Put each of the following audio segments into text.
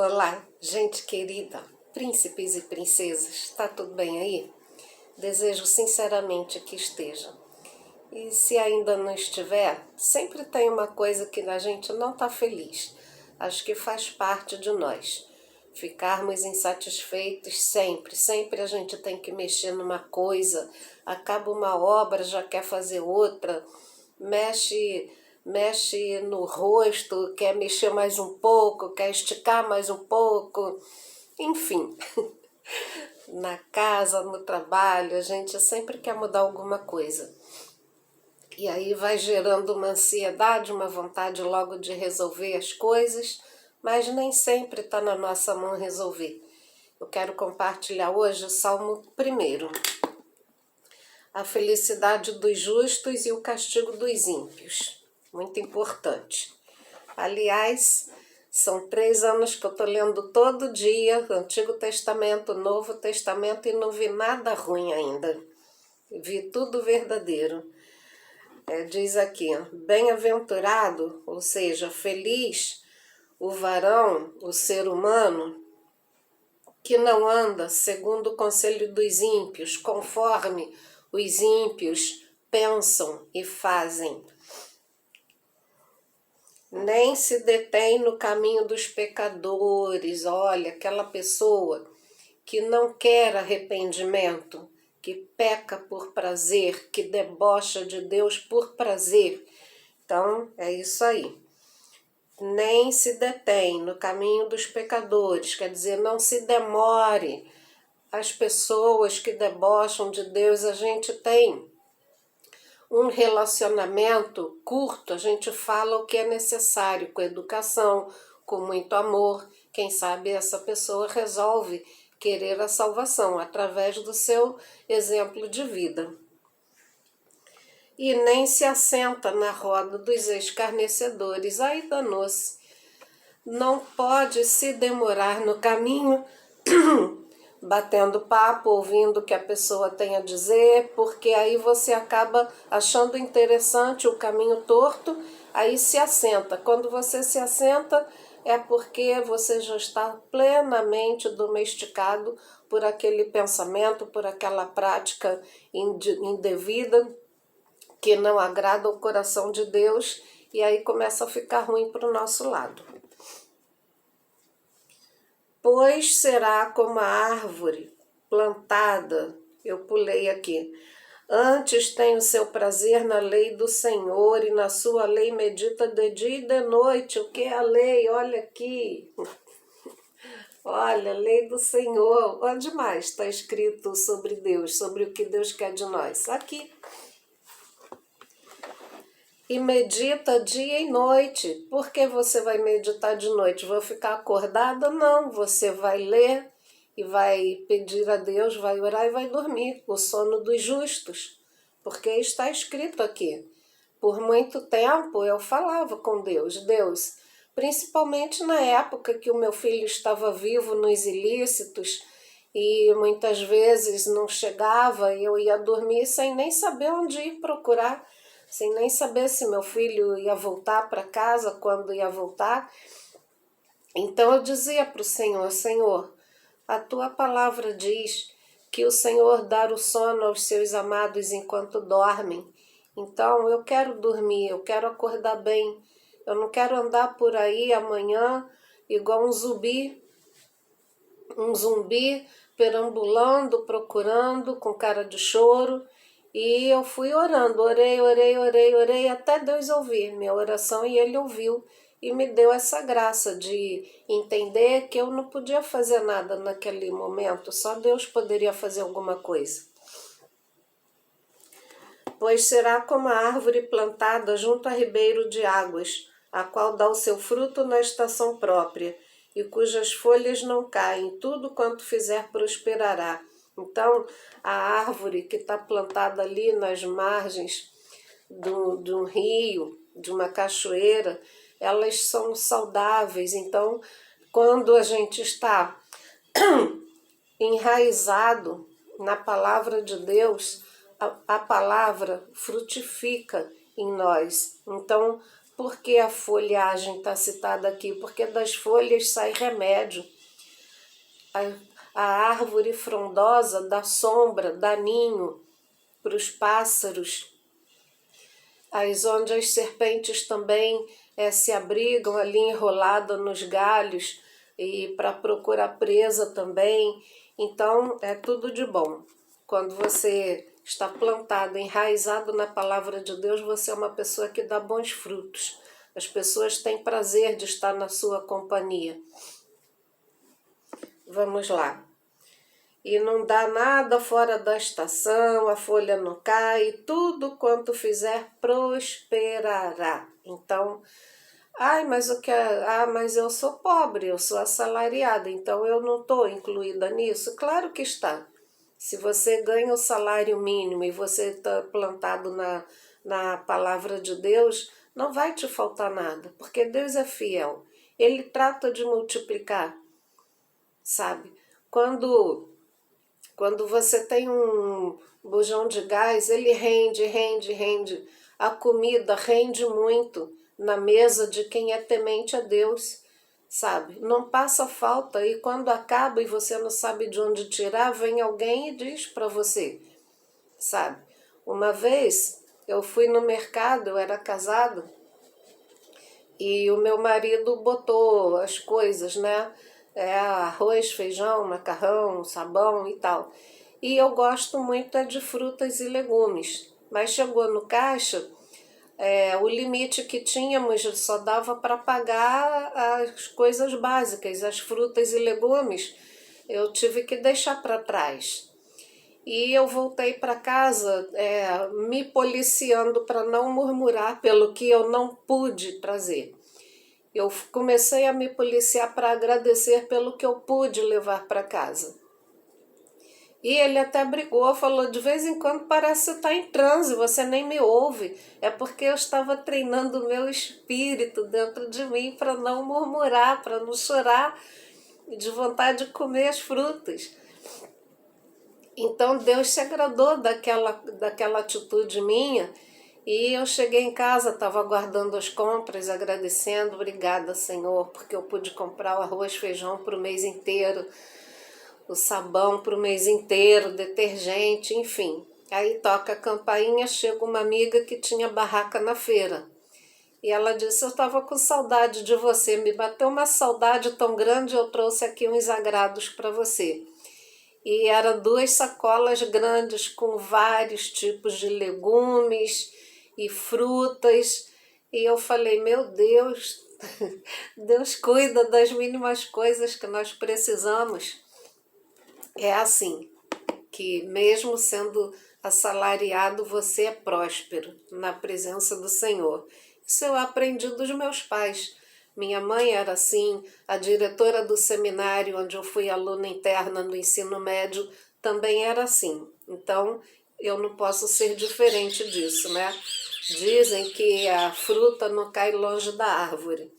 Olá, gente querida, príncipes e princesas, está tudo bem aí? Desejo sinceramente que esteja. E se ainda não estiver, sempre tem uma coisa que a gente não está feliz. Acho que faz parte de nós. Ficarmos insatisfeitos sempre a gente tem que mexer numa coisa, acaba uma obra, já quer fazer outra, mexe no rosto, quer mexer mais um pouco, quer esticar mais um pouco, enfim. Na casa, no trabalho, a gente sempre quer mudar alguma coisa. E aí vai gerando uma ansiedade, uma vontade logo de resolver as coisas, mas nem sempre está na nossa mão resolver. Eu quero compartilhar hoje o Salmo 1. A felicidade dos justos e o castigo dos ímpios. Muito importante. Aliás, são 3 anos que eu estou lendo todo dia o Antigo Testamento, o Novo Testamento, e não vi nada ruim ainda. Vi tudo verdadeiro. Diz aqui, bem-aventurado, ou seja, feliz, o varão, o ser humano, que não anda segundo o conselho dos ímpios, conforme os ímpios pensam e fazem, nem se detém no caminho dos pecadores. Olha, aquela pessoa que não quer arrependimento, que peca por prazer, que debocha de Deus por prazer. Então, é isso aí. Nem se detém no caminho dos pecadores, quer dizer, não se demore. As pessoas que debocham de Deus, a gente tem um relacionamento curto, a gente fala o que é necessário, com educação, com muito amor. Quem sabe essa pessoa resolve querer a salvação através do seu exemplo de vida. E nem se assenta na roda dos escarnecedores. Aí danou-se. Não pode se demorar no caminho, batendo papo, ouvindo o que a pessoa tem a dizer, porque aí você acaba achando interessante o caminho torto, aí se assenta. Quando você se assenta, é porque você já está plenamente domesticado por aquele pensamento, por aquela prática indevida, que não agrada ao coração de Deus, e aí começa a ficar ruim para o nosso lado. Pois será como a árvore plantada, eu pulei aqui, antes tem o seu prazer na lei do Senhor, e na sua lei medita de dia e de noite. O que é a lei? Olha aqui, olha, a lei do Senhor. Onde mais está escrito sobre Deus, sobre o que Deus quer de nós? Aqui. E medita dia e noite. Por que você vai meditar de noite? Vou ficar acordada? Não, você vai ler e vai pedir a Deus, vai orar e vai dormir. O sono dos justos. Porque está escrito aqui. Por muito tempo eu falava com Deus. Deus, principalmente na época que o meu filho estava vivo nos ilícitos e muitas vezes não chegava, eu ia dormir sem nem saber onde ir procurar, sem nem saber se meu filho ia voltar para casa, quando ia voltar. Então eu dizia para o Senhor, Senhor, a tua palavra diz que o Senhor dá o sono aos seus amados enquanto dormem. Então eu quero dormir, eu quero acordar bem. Eu não quero andar por aí amanhã igual um zumbi perambulando, procurando, com cara de choro. E eu fui orando, orei, até Deus ouvir minha oração, e Ele ouviu e me deu essa graça de entender que eu não podia fazer nada naquele momento, só Deus poderia fazer alguma coisa. Pois será como a árvore plantada junto a ribeiro de águas, a qual dá o seu fruto na estação própria, e cujas folhas não caem, tudo quanto fizer prosperará. Então, a árvore que está plantada ali nas margens de um rio, de uma cachoeira, elas são saudáveis. Então, quando a gente está enraizado na palavra de Deus, a palavra frutifica em nós. Então, Por que a folhagem está citada aqui? Porque das folhas sai remédio. A árvore frondosa dá sombra, dá ninho para os pássaros. Onde as serpentes também se abrigam ali enroladas nos galhos e para procurar presa também. Então é tudo de bom. Quando você está plantado, enraizado na palavra de Deus, você é uma pessoa que dá bons frutos. As pessoas têm prazer de estar na sua companhia. Vamos lá. E não dá nada fora da estação, a folha não cai, tudo quanto fizer prosperará. Então, mas eu sou pobre, eu sou assalariada, então eu não estou incluída nisso? Claro que está. Se você ganha o salário mínimo e você está plantado na palavra de Deus, não vai te faltar nada, porque Deus é fiel. Ele trata de multiplicar, sabe? Quando você tem um bujão de gás, ele rende. A comida rende muito na mesa de quem é temente a Deus, sabe? Não passa falta, e quando acaba e você não sabe de onde tirar, vem alguém e diz para você, sabe? Uma vez eu fui no mercado, eu era casada, e o meu marido botou as coisas, né? Arroz, feijão, macarrão, sabão e tal. E eu gosto muito de frutas e legumes. Mas chegou no caixa, o limite que tínhamos só dava para pagar as coisas básicas, as frutas e legumes. Eu tive que deixar para trás. E eu voltei para casa me policiando para não murmurar pelo que eu não pude trazer. Eu comecei a me policiar para agradecer pelo que eu pude levar para casa. E ele até brigou, falou, de vez em quando parece que você está em transe, você nem me ouve. É porque eu estava treinando o meu espírito dentro de mim para não murmurar, para não chorar de vontade de comer as frutas. Então Deus se agradou daquela atitude minha. E eu cheguei em casa, estava aguardando as compras, agradecendo, obrigada, Senhor, porque eu pude comprar o arroz, feijão para o mês inteiro, o sabão para o mês inteiro, detergente, enfim. Aí toca a campainha, chega uma amiga que tinha barraca na feira. E ela disse, eu estava com saudade de você, me bateu uma saudade tão grande, eu trouxe aqui uns agrados para você. E eram 2 sacolas grandes com vários tipos de legumes e frutas, e eu falei, meu Deus, Deus cuida das mínimas coisas que nós precisamos. É assim, que mesmo sendo assalariado, você é próspero na presença do Senhor. Isso eu aprendi dos meus pais. Minha mãe era assim, a diretora do seminário onde eu fui aluna interna no ensino médio também era assim. Então, eu não posso ser diferente disso, né? Dizem que a fruta não cai longe da árvore.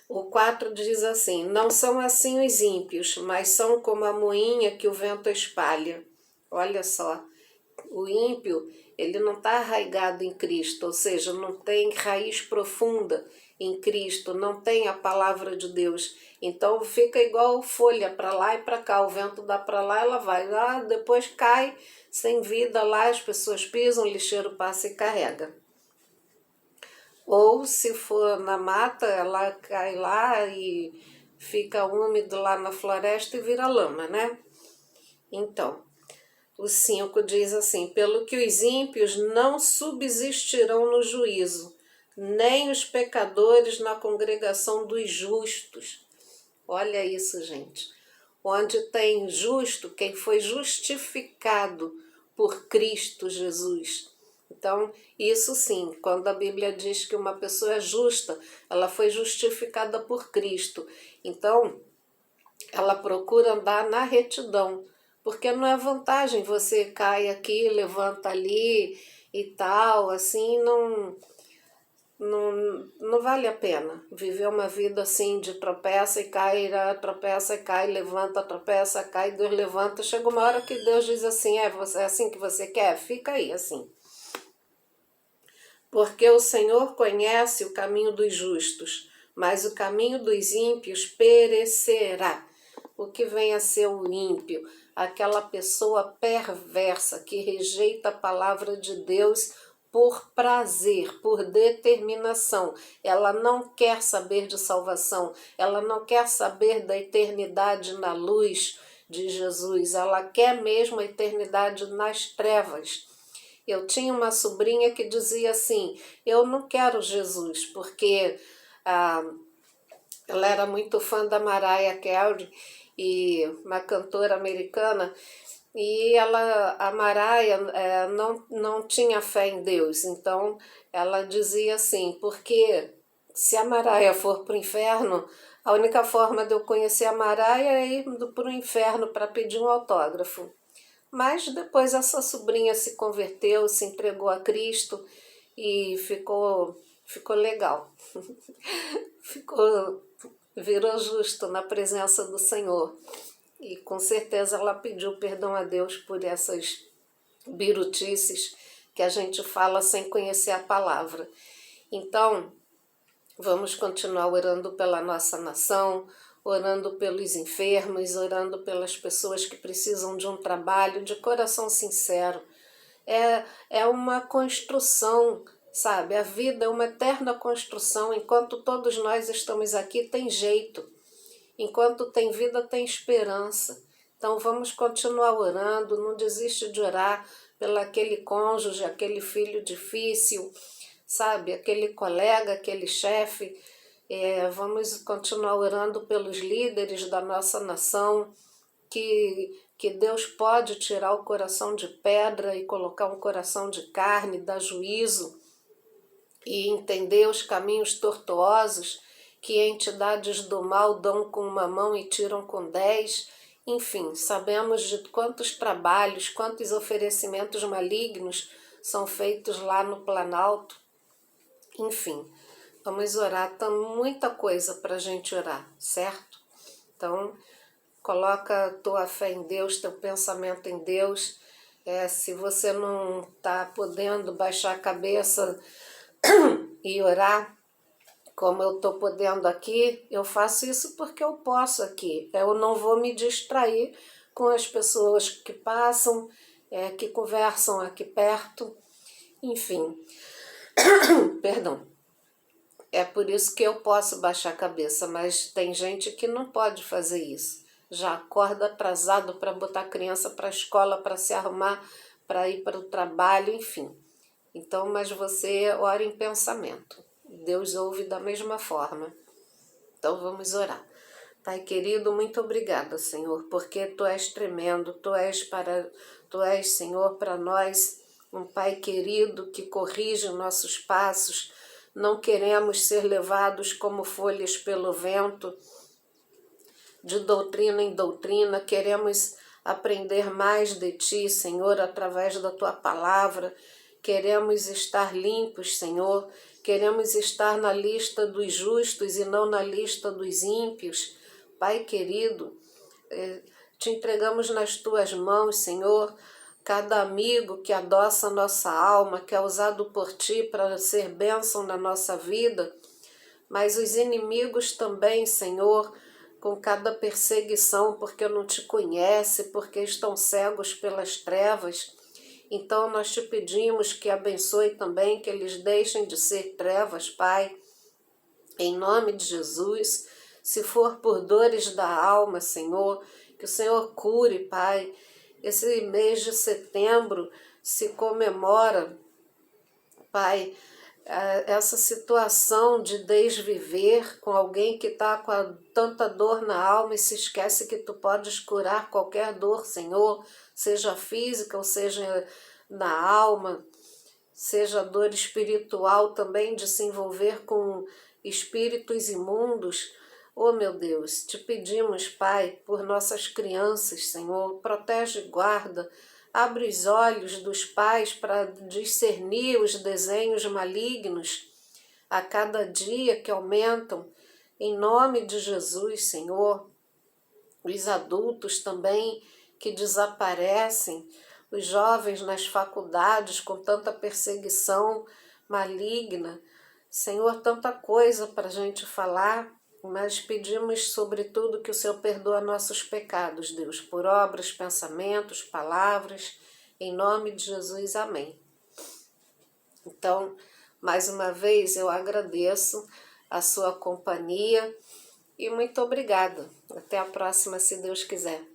O 4 diz assim, não são assim os ímpios, mas são como a moinha que o vento espalha. Olha só, o ímpio, ele não está arraigado em Cristo, ou seja, não tem raiz profunda em Cristo, não tem a palavra de Deus. Então fica igual folha para lá e para cá, o vento dá para lá, ela vai. Depois cai sem vida lá, as pessoas pisam, o lixeiro passa e carrega. Ou se for na mata, ela cai lá e fica úmido lá na floresta e vira lama, né? Então, o 5 diz assim, pelo que os ímpios não subsistirão no juízo, nem os pecadores na congregação dos justos. Olha isso, gente. Onde tem justo, quem foi justificado por Cristo Jesus. Então, isso sim, quando a Bíblia diz que uma pessoa é justa, ela foi justificada por Cristo. Então, ela procura andar na retidão, porque não é vantagem você cai aqui, levanta ali e tal, assim, não vale a pena viver uma vida assim de tropeça e cai, levanta, tropeça, cai, Deus levanta. Chega uma hora que Deus diz assim, é assim que você quer? Fica aí assim. Porque o Senhor conhece o caminho dos justos, mas o caminho dos ímpios perecerá. O que vem a ser o ímpio? Aquela pessoa perversa que rejeita a palavra de Deus por prazer, por determinação. Ela não quer saber de salvação, ela não quer saber da eternidade na luz de Jesus, ela quer mesmo a eternidade nas trevas. Eu tinha uma sobrinha que dizia assim: eu não quero Jesus, porque ela era muito fã da Mariah Carey, e uma cantora americana, e a Mariah não tinha fé em Deus. Então ela dizia assim: porque se a Mariah for para o inferno, a única forma de eu conhecer a Mariah é ir para o inferno para pedir um autógrafo. Mas depois essa sobrinha se converteu, se entregou a Cristo e ficou legal. Virou justo na presença do Senhor. E com certeza ela pediu perdão a Deus por essas birutices que a gente fala sem conhecer a palavra. Então, vamos continuar orando pela nossa nação, orando pelos enfermos, orando pelas pessoas que precisam de um trabalho de coração sincero. É uma construção, sabe? A vida é uma eterna construção. Enquanto todos nós estamos aqui, tem jeito. Enquanto tem vida, tem esperança. Então vamos continuar orando, não desiste de orar pelo aquele cônjuge, aquele filho difícil, sabe? Aquele colega, aquele chefe. Vamos continuar orando pelos líderes da nossa nação, que Deus pode tirar o coração de pedra e colocar um coração de carne, dar juízo e entender os caminhos tortuosos que entidades do mal dão com uma mão e tiram com 10. Enfim, sabemos de quantos trabalhos, quantos oferecimentos malignos são feitos lá no Planalto. Enfim, vamos orar, tem muita coisa para a gente orar, certo? Então, coloca a tua fé em Deus, teu pensamento em Deus. Se você não está podendo baixar a cabeça e orar, como eu estou podendo aqui, eu faço isso porque eu posso aqui. Eu não vou me distrair com as pessoas que passam, que conversam aqui perto. Enfim, perdão. É por isso que eu posso baixar a cabeça, mas tem gente que não pode fazer isso. Já acorda atrasado para botar a criança para a escola, para se arrumar, para ir para o trabalho, enfim. Então, mas você ora em pensamento. Deus ouve da mesma forma. Então vamos orar. Pai querido, muito obrigada, Senhor, porque Tu és tremendo, Tu és, Senhor, para nós, um Pai querido que corrige nossos passos. Não queremos ser levados como folhas pelo vento, de doutrina em doutrina, queremos aprender mais de Ti, Senhor, através da Tua palavra. Queremos estar limpos, Senhor, queremos estar na lista dos justos e não na lista dos ímpios. Pai querido, te entregamos nas Tuas mãos, Senhor, cada amigo que adoça a nossa alma, que é usado por Ti para ser bênção na nossa vida, mas os inimigos também, Senhor, com cada perseguição, porque não Te conhece, porque estão cegos pelas trevas. Então nós Te pedimos que abençoe também, que eles deixem de ser trevas, Pai, em nome de Jesus. Se for por dores da alma, Senhor, que o Senhor cure, Pai. Esse mês de setembro se comemora, Pai, essa situação de desviver com alguém que está com tanta dor na alma e se esquece que Tu podes curar qualquer dor, Senhor, seja física ou seja na alma, seja dor espiritual também, de se envolver com espíritos imundos. Oh, meu Deus, Te pedimos, Pai, por nossas crianças, Senhor, protege e guarda. Abre os olhos dos pais para discernir os desenhos malignos a cada dia que aumentam. Em nome de Jesus, Senhor. Os adultos também que desaparecem, os jovens nas faculdades com tanta perseguição, maligna. Senhor, tanta coisa para a gente falar, mas pedimos sobretudo que o Senhor perdoa nossos pecados, Deus, por obras, pensamentos, palavras, em nome de Jesus, amém. Então, mais uma vez eu agradeço a sua companhia e muito obrigada. Até a próxima, se Deus quiser.